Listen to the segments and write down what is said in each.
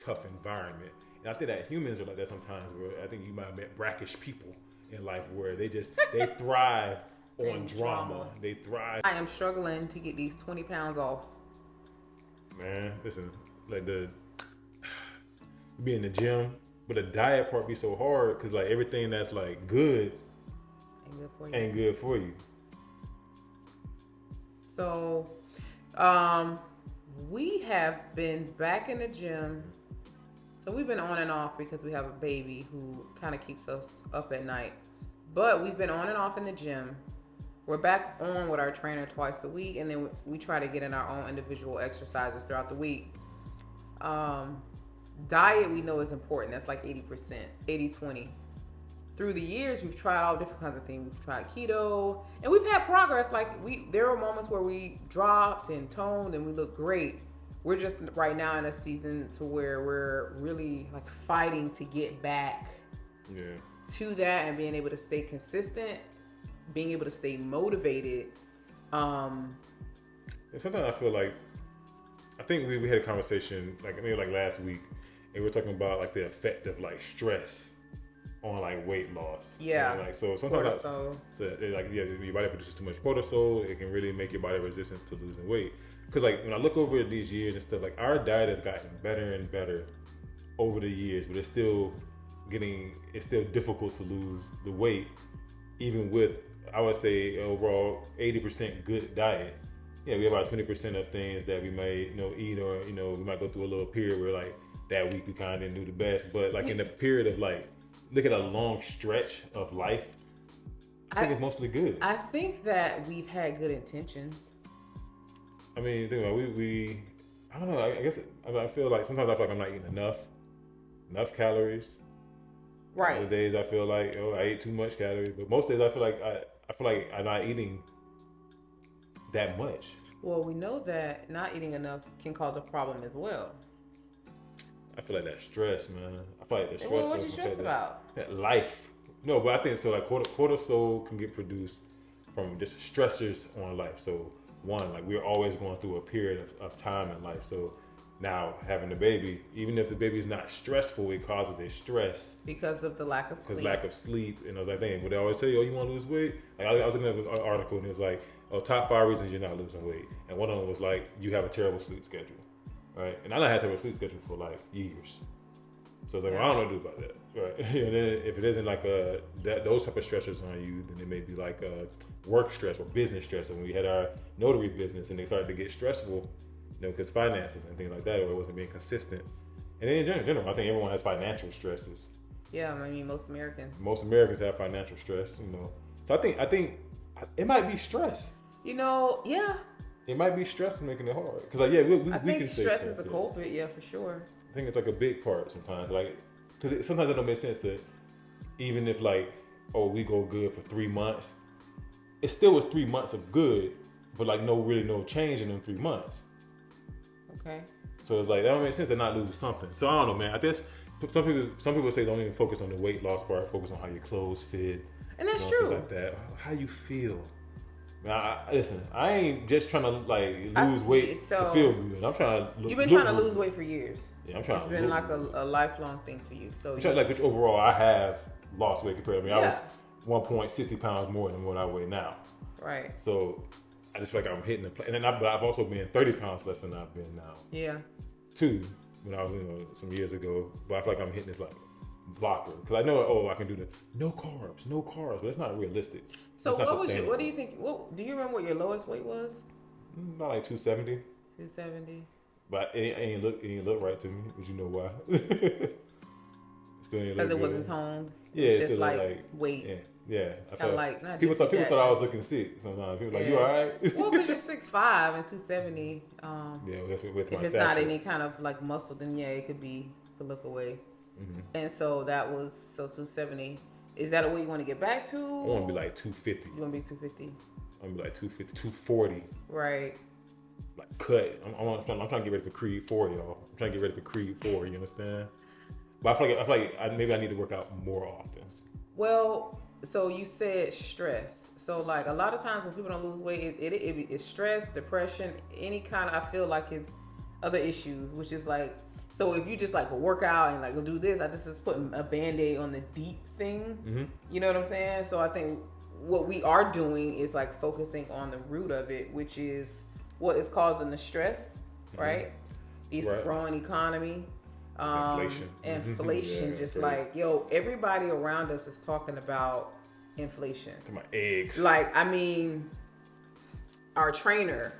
tough environment. And I think that humans are like that sometimes. Where I think you might have met brackish people in life where they thrive on And drama. drama. They thrive. I am struggling to get these 20 pounds off. Man, listen, like the be in the gym, but the diet part be so hard because like everything that's like good Ain't good for you. ain't good for you. So, um, we have been back in the gym. So we've been on and off because we have a baby who kind of keeps us up at night. But we've been on and off in the gym. We're back on with our trainer twice a week, and then we try to get in our own individual exercises throughout the week. Diet we know is important. That's like 80%, 80-20. Through the years, we've tried all different kinds of things. We've tried keto, and we've had progress. Like there were moments where we dropped and toned, and we looked great. We're just right now in a season to where we're really like fighting to get back Yeah. to that and being able to stay consistent, being able to stay motivated. And sometimes I feel like I think we had a conversation like maybe like last week, and we were talking about like the effect of like stress on like weight loss. Yeah. And, like so sometimes Cortisol. like your body produces too much cortisol. It can really make your body resistant to losing weight. Because like when I look over these years and stuff, like our diet has gotten better and better over the years, but it's still difficult to lose the weight, even with I would say overall 80% good diet. Yeah, we have about 20% of things that we may eat, or we might go through a little period where like that week we kind of didn't do the best, but like in the period of like look at a long stretch of life, I think it's mostly good. I think that we've had good intentions. I mean, think about it, we I don't know. I guess I feel like sometimes I feel like I'm not eating enough calories. Right. Other days I feel like I ate too much calories, but most days I feel like I'm not eating that much. Well, we know that not eating enough can cause a problem as well. I feel like that stress, man. I feel like the stress. Well, what you stressed about? That life. No, but I think so. Like cortisol can get produced from just stressors on life. So one, like we're always going through a period of time in life. So now having a baby, even if the baby is not stressful, it causes a stress because of the lack of sleep. Because lack of sleep, that thing. But they always say, you want to lose weight? Like I was looking at an article and it was like, top 5 reasons you're not losing weight, and one of them was like you have a terrible sleep schedule, right? And I had a terrible sleep schedule for like years. So it's like, well, I don't know what to do about that, right? And then if it isn't like those type of stressors on you, then it may be like work stress or business stress. And when we had our notary business and they started to get stressful, because finances and things like that, or it wasn't being consistent. And then in general, I think everyone has financial stresses. Yeah, I mean, most Americans. Most Americans have financial stress, So I think it might be stress. Yeah. It might be stress making it hard. Because like, yeah, we I think can say stress is a culprit, yeah, for sure. I think it's like a big part sometimes, like, because sometimes it don't make sense that even if like, we go good for 3 months, it still was 3 months of good, but like no change in them 3 months. Okay. So it's like that don't make sense to not lose something. So I don't know, man. I guess some people say don't even focus on the weight loss part, focus on how your clothes fit. And that's true. Things like that. How you feel. Now, listen, I ain't just trying to like lose weight to feel good. I'm trying to. You've been trying to lose weight for years. Yeah, I'm trying. It's been like a lifelong thing for you. So which overall I have lost weight compared to me. I was 1.60 pounds more than what I weigh now. Right. So I just feel like I'm hitting the play. And then but I've also been 30 pounds less than I've been now. Yeah. Too, when I was some years ago. But I feel like I'm hitting this like blocker because I know I can do the no carbs, but it's not realistic. So what do you think? Do you remember what your lowest weight was? About like 270. 270. But it ain't look right to me. But you know why? Still ain't look because it good. wasn't toned. Yeah, it's just like weight. Yeah. Kind of like people thought I was looking sick sometimes. People like, you all right? Well, because you're 6'5" and 270. Yeah, that's with my if it's stature. not any kind of like muscle, then yeah, it could look away. Mm-hmm. And so that was 270. Is that a way you want to get back to? I want to be like 250. You want to be 250? I want to be like 250, 240. Right. Like cut. I'm trying to get ready for Creed 4, y'all. I'm trying to get ready for Creed 4. You understand? But I feel like maybe I need to work out more often. Well, so you said stress. So like a lot of times when people don't lose weight, it's stress, depression, any kind of. I feel like it's other issues, which is like So if you just like work out and like go do this, I just is putting a band-aid on the deep thing. Mm-hmm. You know what I'm saying? So I think what we are doing is like focusing on the root of it, which is what is causing the stress, right? It's growing economy, inflation. Just like, yo, everybody around us is talking about inflation. To my eggs. Like, I mean, our trainer,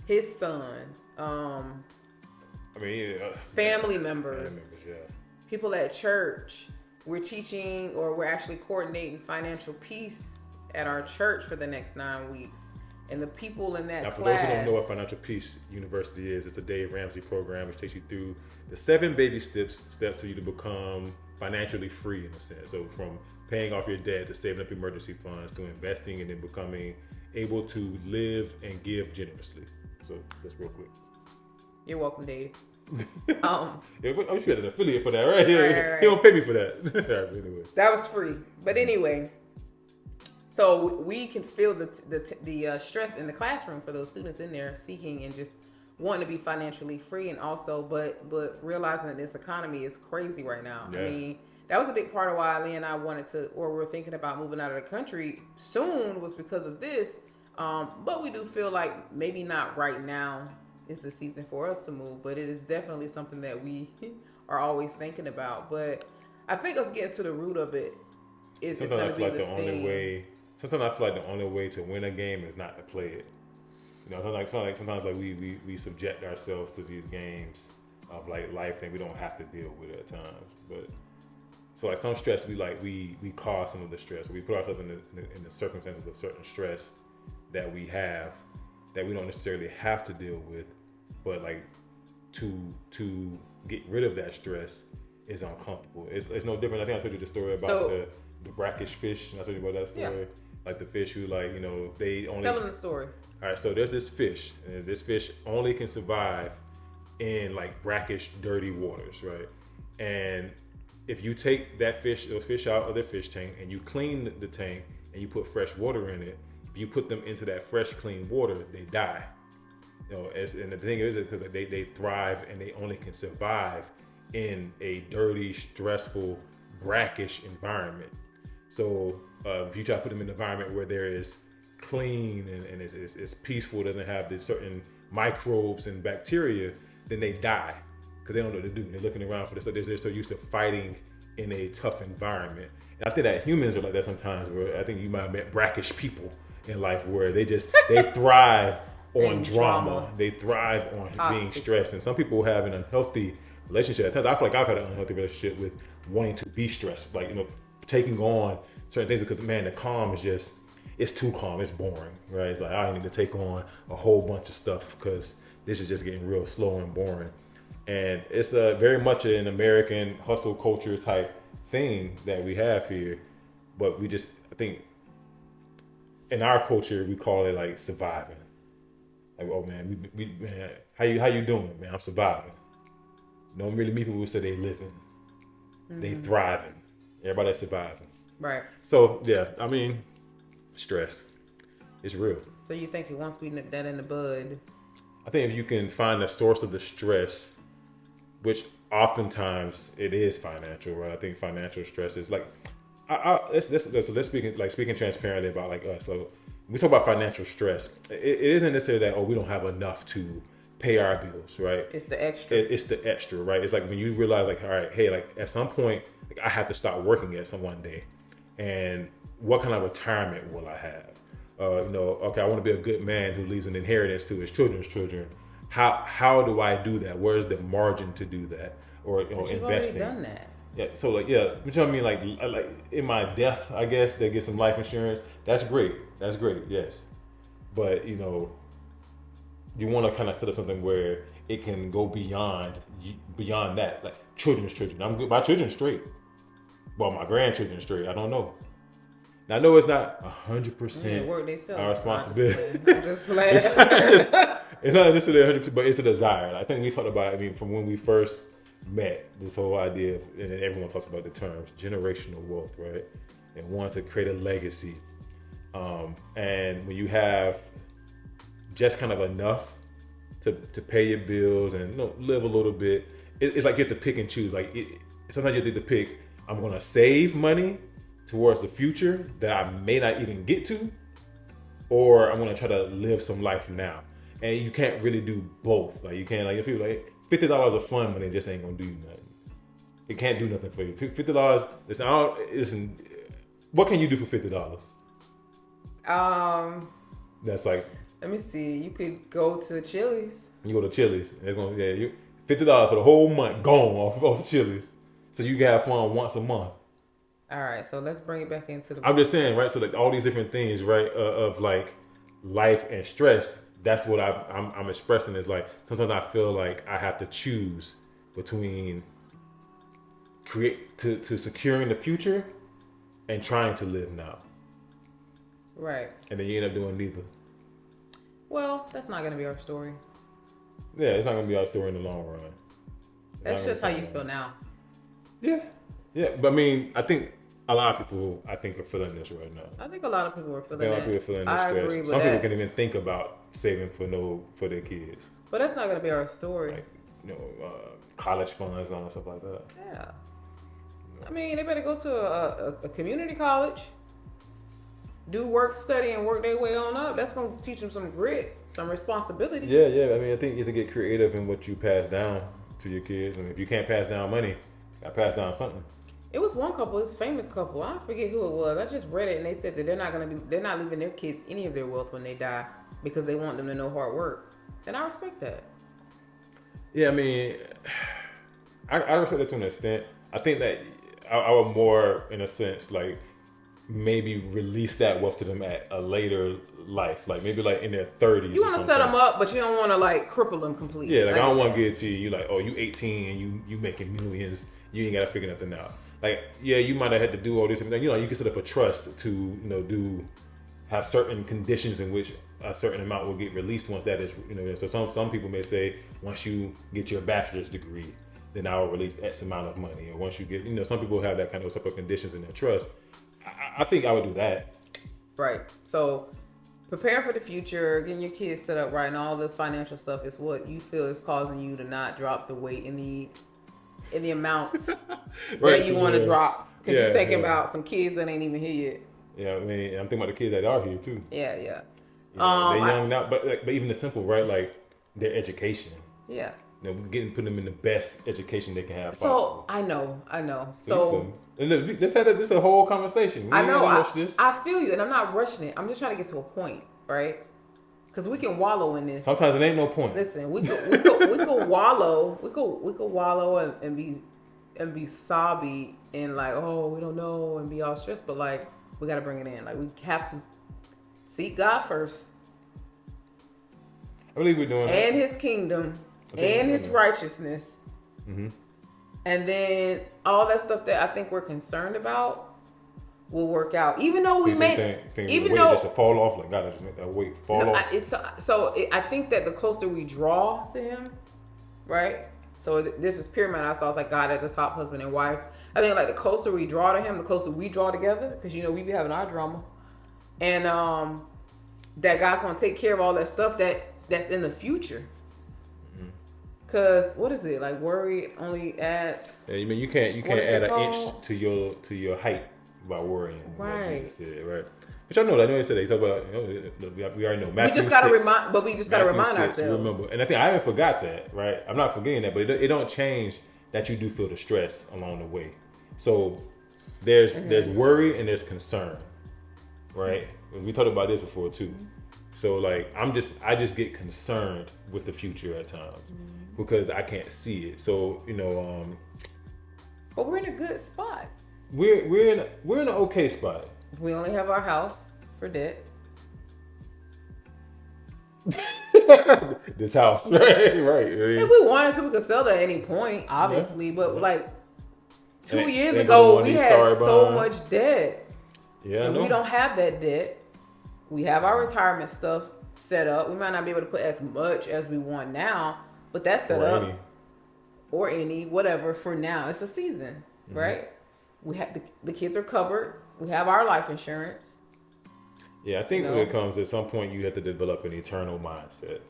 his son, family members, people at church. We're teaching, or we're actually coordinating financial peace at our church for the next 9 weeks. And the people in that now, for class, those who don't know what Financial Peace University is, it's a Dave Ramsey program which takes you through the 7 baby steps for you to become financially free, in a sense. So from paying off your debt to saving up emergency funds to investing and then becoming able to live and give generously. So that's real quick. You're welcome, Dave. Yeah, I'm sure an affiliate for that, right? Right. He don't pay me for that. Anyway. That was free. But anyway, so we can feel the stress in the classroom for those students in there seeking and just wanting to be financially free, and also but realizing that this economy is crazy right now. Yeah. I mean, that was a big part of why Lee and I wanted to, or we're thinking about moving out of the country soon, was because of this. But we do feel like maybe not right now is the season for us to move, but it is definitely something that we are always thinking about. But I think us getting to the root of it is going to be the thing. Sometimes I feel like the only way to win a game is not to play it. You know, I feel like sometimes like we subject ourselves to these games of like life that we don't have to deal with at times. But so like some stress, we cause some of the stress. We put ourselves in the circumstances of certain stress that we have that we don't necessarily have to deal with, but like to get rid of that stress is uncomfortable. It's no different. I think I told you the story about the brackish fish. I told you about that story. Yeah. Like the fish who, like, you know, they only tell them the story. All right, so there's this fish, and this fish only can survive in like brackish, dirty waters, right? And if you take the fish out of the fish tank and you clean the tank and you put fresh water in it, if you put them into that fresh, clean water, they die. You know, and the thing is because they thrive and they only can survive in a dirty, stressful, brackish environment. So if you try to put them in an environment where there is clean and it's peaceful, doesn't have these certain microbes and bacteria, then they die because they don't know what to do. They're looking around for this. They're so used to fighting in a tough environment. And I think that humans are like that sometimes. Where I think you might have met brackish people in life where they thrive on drama. They thrive on being stressed. And some people have an unhealthy relationship. I feel like I've had an unhealthy relationship with wanting to be stressed, like, you know, taking on certain things because, man, the calm is just, it's too calm. It's boring, right? It's like, I need to take on a whole bunch of stuff because this is just getting real slow and boring. And it's very much an American hustle culture type thing that we have here. But we just, I think, in our culture, we call it like surviving. Like, oh man, man, how you doing, man? I'm surviving. You don't really meet people who say they living. Mm-hmm. They thriving. Everybody's surviving. Right. So yeah, I mean, stress. It's real. So you think once we nip that in the bud? I think if you can find the source of the stress, which oftentimes it is financial, right? I think financial stress is like, let's speaking transparently about like us. So we talk about financial stress. It isn't necessarily that, oh, we don't have enough to pay our bills, right? It's the extra. It's the extra, right? It's like when you realize, like, all right, hey, like at some point, like, I have to start working at some one day, and what kind of retirement will I have? You know, okay, I want to be a good man who leaves an inheritance to his children's children. How do I do that? Where's the margin to do that? Or, you know, investing. You've already done that. Yeah, so like, yeah, you know what I mean? Like in my death, I guess they get some life insurance. That's great. Yes, but you know, you want to kind of set up something where it can go beyond that, like children's children. I'm good. My children's straight. Well, my grandchildren's straight. I don't know. Now I know it's not 100% our responsibility. I'm just playing. It's not necessarily 100%, but it's a desire. I think we talked about. I mean, from when we first met, this whole idea of, and everyone talks about the terms generational wealth, right? And want to create a legacy. And when you have just kind of enough to pay your bills and, you know, live a little bit, it's like you have to pick and choose. Like sometimes you have to pick. I'm gonna save money towards the future that I may not even get to, or I'm gonna try to live some life now. And you can't really do both. Like you can't like if you like $50 of fun money just ain't gonna do nothing. It can't do nothing for you. $50. Listen. What can you do for $50? That's like. Let me see. You could go to Chili's. You go to Chili's. And it's gonna you $50 for the whole month gone off Chili's. So you can have fun once a month. All right, so let's bring it back into the. I'm just saying, right? So like all these different things, right, of like life and stress. That's what I'm expressing is like sometimes I feel like I have to choose between to securing the future and trying to live now. Right. And then you end up doing neither. Well, that's not going to be our story. Yeah, it's not going to be our story in the long run. That's just how you feel now. Yeah. Yeah, but I mean, I think a lot of people, are feeling this right now. I think a lot of people are feeling that. A lot of people are feeling this I stress. agree with Some that. people can't even think about saving for their kids. But that's not going to be our story. Like, college funds and all that stuff like that. Yeah. I mean, they better go to a community college, do work, study, and work their way on up. That's going to teach them some grit, some responsibility. Yeah. I mean, I think you have to get creative in what you pass down to your kids. I mean, if you can't pass down money, you got to pass down something. It was one couple, this famous couple. I forget who it was. I just read it, and they said that they're not leaving their kids any of their wealth when they die because they want them to know hard work. And I respect that. Yeah, I mean, I respect that to an extent. I think that I would more, in a sense, like maybe release that wealth to them at a later life, like maybe like in their 30s. You want to set them up, but you don't want to like cripple them completely. Yeah, like I don't want to give it to you. You like, oh, you 18 and you making millions. You ain't got to figure nothing out. Like, yeah, you might have had to do all this and that. You can set up a trust to have certain conditions in which a certain amount will get released once that is, so some people may say once you get your bachelor's degree, then I will release X amount of money. Or once you get, some people have that kind of type of conditions in their trust. I think I would do that. Right. So preparing for the future, getting your kids set up right, and all the financial stuff is what you feel is causing you to not drop the weight in the amount right, that you want to drop. Because you're thinking about some kids that ain't even here yet. Yeah, I mean, I'm thinking about the kids that are here too. Yeah. They're young now, but even the simple, right? Like their education. Yeah. Putting them in the best education they can have. So possible. I know. So this is a whole conversation. I know. I feel you, and I'm not rushing it. I'm just trying to get to a point, right? Because we can wallow in this. Sometimes it ain't no point. Listen, we could wallow. We could wallow and be sobby and like, oh, we don't know, and be all stressed. But like, we got to bring it in. Like, we have to seek God first. I believe we're doing that. And His kingdom. And His righteousness. Mm-hmm. And then all that stuff that I think we're concerned about will work out. Even though we may, even though just fall off, like God, just make that weight fall off. I think that the closer we draw to Him, right? So this is paramount. I was like, God at the top, husband and wife. I think like the closer we draw to Him, the closer we draw together, because we be having our drama, and that God's gonna take care of all that stuff that's in the future. Cause what is it like? Worry only adds. Yeah, you mean you can't add an inch to your height by worrying. Right. Jesus said, right. Which I know that. I know he said that. He talked about we already know. Matthew we just gotta remind, but we just gotta remind ourselves. Remember, and I think I haven't forgot that. Right. I'm not forgetting that, but it don't change that you do feel the stress along the way. So there's worry and there's concern. Right. We talked about this before too. So like I just get concerned with the future at times. Because I can't see it, so But we're in a good spot. We're in an okay spot. We only have our house for debt. This house, right. If we wanted to, we could sell that at any point, obviously. Yeah. But like 2 years ago, we had so much debt. Yeah, and we don't have that debt. We have our retirement stuff set up. We might not be able to put as much as we want now. But that's set up, or any, whatever, for now. It's a season, right? We have the kids are covered. We have our life insurance. Yeah, I think when it comes at some point, you have to develop an eternal mindset,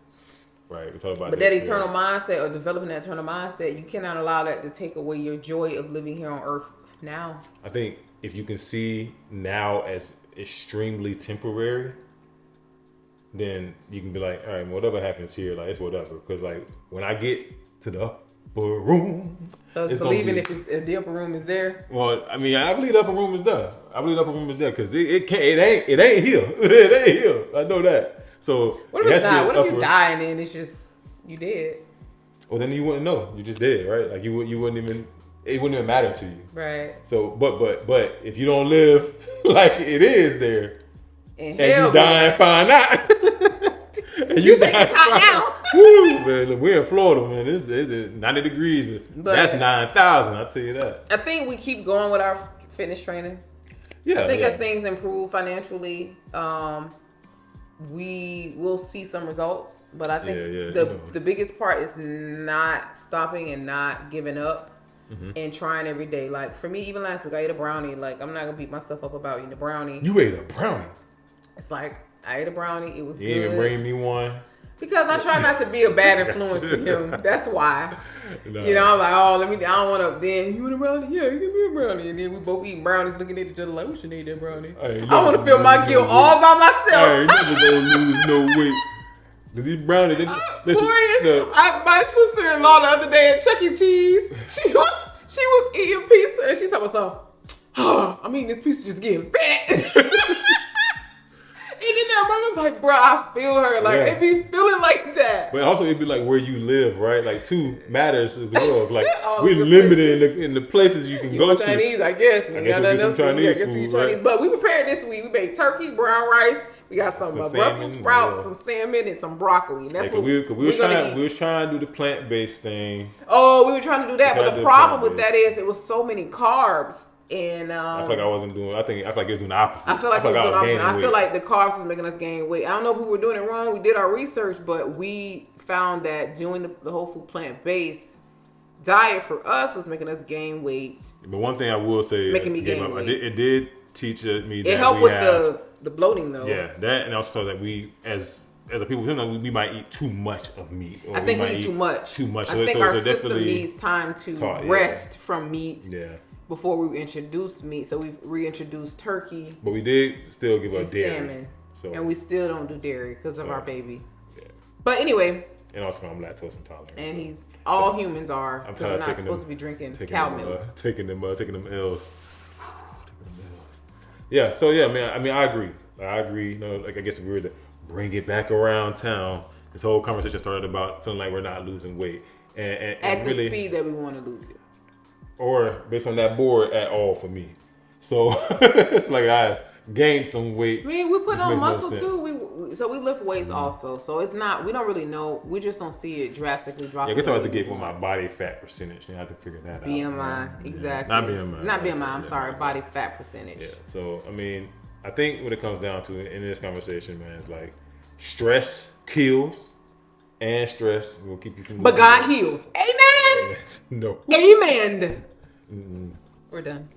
Right. We talk about But that eternal mindset or developing that eternal mindset, you cannot allow that to take away your joy of living here on earth now. I think if you can see now as extremely temporary, then you can be like, all right, whatever happens here, like it's whatever. Because like when I get to the upper room, so it's believing if the upper room is there. Well, I mean, I believe the upper room is there. I believe the upper room is there because it ain't here. It ain't here. I know that. So what if it's not? What if you die and then it's just you dead? Well, then you wouldn't know. You just dead, right? Like you wouldn't even. It wouldn't even matter to you. Right. So, but if you don't live like it is there, and you die and find out. And you think it's hot now? Woo, man, we're in Florida, man. It's 90 degrees. But that's 9,000. I'll tell you that. I think we keep going with our fitness training. Yeah. I think as things improve financially, we will see some results. But I think the biggest part is not stopping and not giving up. Mm-hmm. And trying every day. Like for me, even last week I ate a brownie. Like I'm not gonna beat myself up about eating a brownie. You ate a brownie? It's like I ate a brownie. It was good. You even bring me one? Because I try not to be a bad influence to him. That's why. No. You know, I'm like, I don't want to. Then you want a brownie? Yeah, you give me a brownie. And then we both eating brownies, looking at each other like, we should eat that brownie. I want to feel my guilt all by myself. I ain't never gonna lose no weight. These brownies, my sister-in-law the other day at Chuck E. Cheese, she was eating pizza and she talking about something. I'm eating this pizza just getting fat. And then that mom was like, bro, I feel her. Like, it be feeling like that. But also, it'd be like where you live, right? Like, two matters as well. Like, we're limited in the places you can go to. Chinese, I guess. We got nothing else. Chinese I guess we Chinese. But we prepared this week. We made turkey, brown rice. We got some Brussels sprouts, some salmon, and some broccoli. And that's what we was trying to do the plant-based thing. Oh, we were trying to do that. But the problem with that is it was so many carbs. And I feel like I wasn't doing. I feel like it was doing the opposite. I feel like I feel like the carbs was making us gain weight. I don't know if we were doing it wrong. We did our research, but we found that doing the whole food plant-based diet for us was making us gain weight. But one thing I will say, making me gain weight. It did teach me that it helped with the bloating though. Yeah, that and also that we as a people, we might eat too much of meat. Or I think we eat too much. Too much. I think our system needs time to rest from meat. Yeah. Before we introduced meat, so we reintroduced turkey. But we did still give up dairy. Salmon. So. And we still don't do dairy because of our baby. Yeah. But anyway. And also I'm lactose intolerant. And all humans are. Because we're not supposed to be drinking cow milk. Taking them L's. Yeah, so yeah, man, I mean, I agree. I agree. You know, like I guess if we were to bring it back around town, this whole conversation started about feeling like we're not losing weight. And at the speed that we want to lose it. Or based on that board at all for me. So, like I gained some weight. I mean, we put on muscle too. So we lift weights also. So it's not, we don't really know. We just don't see it drastically dropping. Yeah, I guess I have to get with my body fat percentage. I have to figure that BMI, out. exactly. Not BMI. Not BMI, I'm sorry. Body fat percentage. Yeah, so, I mean, I think what it comes down to in this conversation, man, is like stress kills. And stress will keep you from. But God heals. Amen. No. Amen. Mm-mm. We're done.